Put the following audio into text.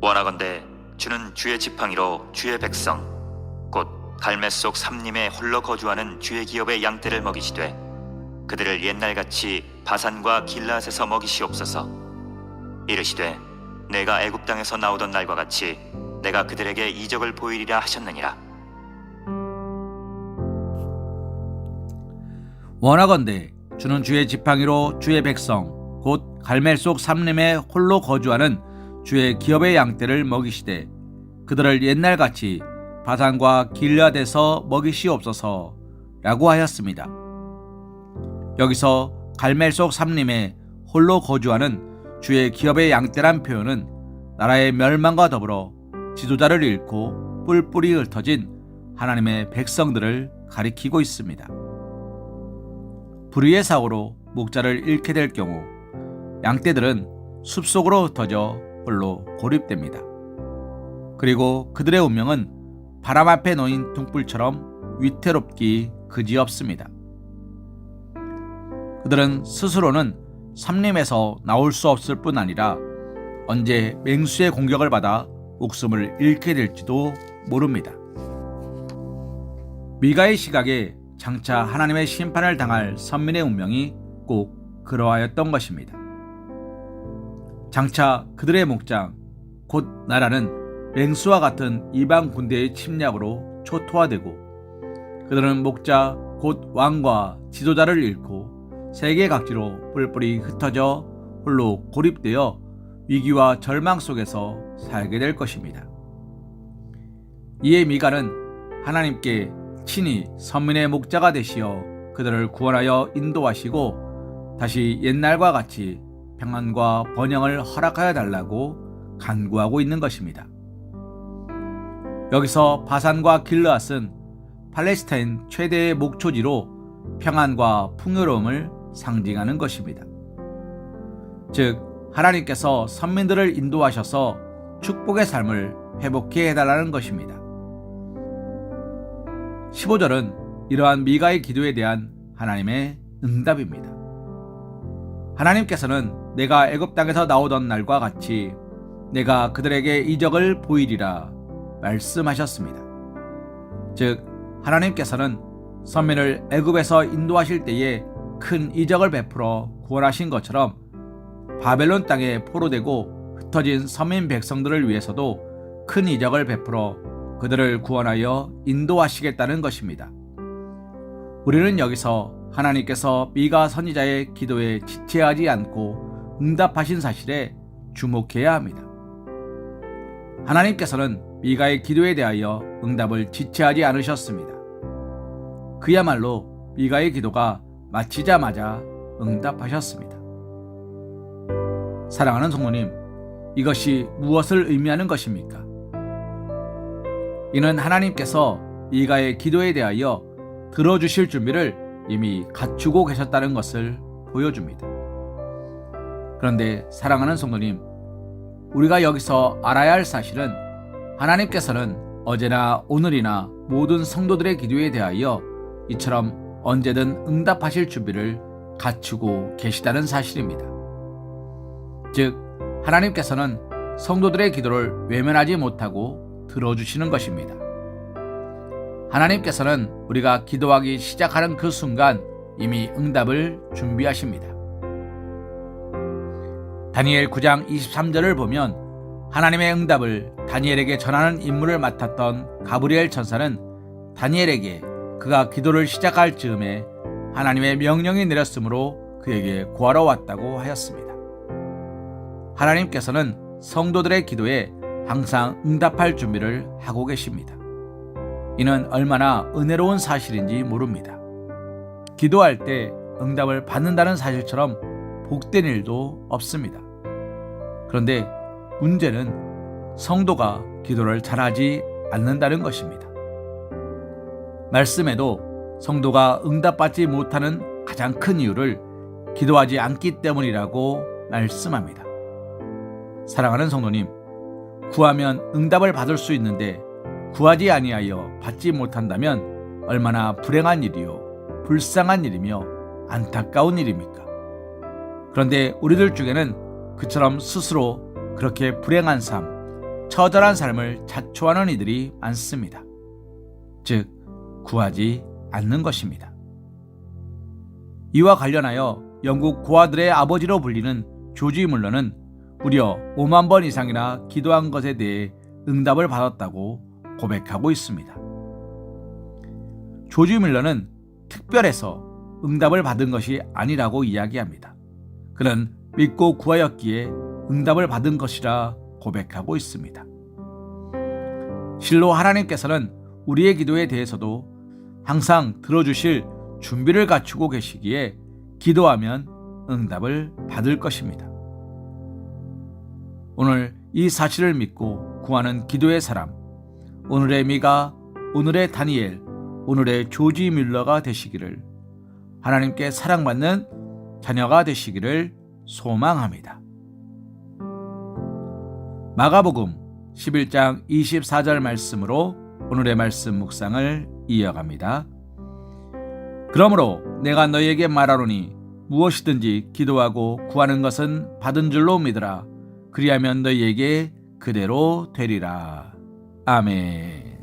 원하건대 주는 주의 지팡이로 주의 백성 곧 갈매 속 삼림에 홀로 거주하는 주의 기업의 양떼를 먹이시되 그들을 옛날같이 바산과 길라앗에서 먹이시옵소서. 이르시되 내가 애굽 땅에서 나오던 날과 같이 내가 그들에게 이적을 보이리라 하셨느니라. 원하건대 주는 주의 지팡이로 주의 백성 곧 갈멜 속 삼림에 홀로 거주하는 주의 기업의 양떼를 먹이시되 그들을 옛날같이 바산과 길앗에서 먹이시옵소서 라고 하였습니다. 여기서 갈멜 속 삼림에 홀로 거주하는 주의 기업의 양떼란 표현은 나라의 멸망과 더불어 지도자를 잃고 뿔뿔이 흩어진 하나님의 백성들을 가리키고 있습니다. 불의의 사고로 목자를 잃게 될 경우 양떼들은 숲속으로 흩어져 홀로 고립됩니다. 그리고 그들의 운명은 바람 앞에 놓인 등불처럼 위태롭기 그지없습니다. 그들은 스스로는 삼림에서 나올 수 없을 뿐 아니라 언제 맹수의 공격을 받아 목숨을 잃게 될지도 모릅니다. 미가의 시각에 장차 하나님의 심판을 당할 선민의 운명이 꼭 그러하였던 것입니다. 장차 그들의 목장, 곧 나라는 맹수와 같은 이방 군대의 침략으로 초토화되고 그들은 목자, 곧 왕과 지도자를 잃고 세계 각지로 뿔뿔이 흩어져 홀로 고립되어 위기와 절망 속에서 살게 될 것입니다. 이에 미가는 하나님께 친히 선민의 목자가 되시어 그들을 구원하여 인도하시고 다시 옛날과 같이 평안과 번영을 허락하여 달라고 간구하고 있는 것입니다. 여기서 바산과 길르앗은 팔레스타인 최대의 목초지로 평안과 풍요로움을 상징하는 것입니다. 즉 하나님께서 선민들을 인도하셔서 축복의 삶을 회복해 해달라는 것입니다. 15절은 이러한 미가의 기도에 대한 하나님의 응답입니다. 하나님께서는 내가 애굽 땅에서 나오던 날과 같이 내가 그들에게 이적을 보이리라 말씀하셨습니다. 즉 하나님께서는 선민을 애굽에서 인도하실 때에 큰 이적을 베풀어 구원하신 것처럼 바벨론 땅에 포로되고 흩어진 서민 백성들을 위해서도 큰 이적을 베풀어 그들을 구원하여 인도하시겠다는 것입니다. 우리는 여기서 하나님께서 미가 선지자의 기도에 지체하지 않고 응답하신 사실에 주목해야 합니다. 하나님께서는 미가의 기도에 대하여 응답을 지체하지 않으셨습니다. 그야말로 미가의 기도가 마치자마자 응답하셨습니다. 사랑하는 성도님, 이것이 무엇을 의미하는 것입니까? 이는 하나님께서 미가의 기도에 대하여 들어주실 준비를 이미 갖추고 계셨다는 것을 보여줍니다. 그런데 사랑하는 성도님, 우리가 여기서 알아야 할 사실은 하나님께서는 어제나 오늘이나 모든 성도들의 기도에 대하여 이처럼 언제든 응답하실 준비를 갖추고 계시다는 사실입니다. 즉, 하나님께서는 성도들의 기도를 외면하지 못하고 들어주시는 것입니다. 하나님께서는 우리가 기도하기 시작하는 그 순간 이미 응답을 준비하십니다. 다니엘 9장 23절을 보면 하나님의 응답을 다니엘에게 전하는 임무를 맡았던 가브리엘 천사는 다니엘에게 그가 기도를 시작할 즈음에 하나님의 명령이 내렸으므로 그에게 구하러 왔다고 하였습니다. 하나님께서는 성도들의 기도에 항상 응답할 준비를 하고 계십니다. 이는 얼마나 은혜로운 사실인지 모릅니다. 기도할 때 응답을 받는다는 사실처럼 복된 일도 없습니다. 그런데 문제는 성도가 기도를 잘하지 않는다는 것입니다. 말씀에도 성도가 응답받지 못하는 가장 큰 이유를 기도하지 않기 때문이라고 말씀합니다. 사랑하는 성도님, 구하면 응답을 받을 수 있는데 구하지 아니하여 받지 못한다면 얼마나 불행한 일이요, 불쌍한 일이며 안타까운 일입니까? 그런데 우리들 중에는 그처럼 스스로 그렇게 불행한 삶, 처절한 삶을 자초하는 이들이 많습니다. 즉, 구하지 않는 것입니다. 이와 관련하여 영국 고아들의 아버지로 불리는 조지 물러는 무려 5만 번 이상이나 기도한 것에 대해 응답을 받았다고 고백하고 있습니다. 조지 밀러는 특별해서 응답을 받은 것이 아니라고 이야기합니다. 그는 믿고 구하였기에 응답을 받은 것이라 고백하고 있습니다. 실로 하나님께서는 우리의 기도에 대해서도 항상 들어주실 준비를 갖추고 계시기에 기도하면 응답을 받을 것입니다. 오늘 이 사실을 믿고 구하는 기도의 사람, 오늘의 미가, 오늘의 다니엘, 오늘의 조지 뮬러가 되시기를, 하나님께 사랑받는 자녀가 되시기를 소망합니다. 마가복음 11장 24절 말씀으로 오늘의 말씀 묵상을 이어갑니다. 그러므로 내가 너희에게 말하노니 무엇이든지 기도하고 구하는 것은 받은 줄로 믿으라. 그리하면 너희에게 그대로 되리라. 아멘.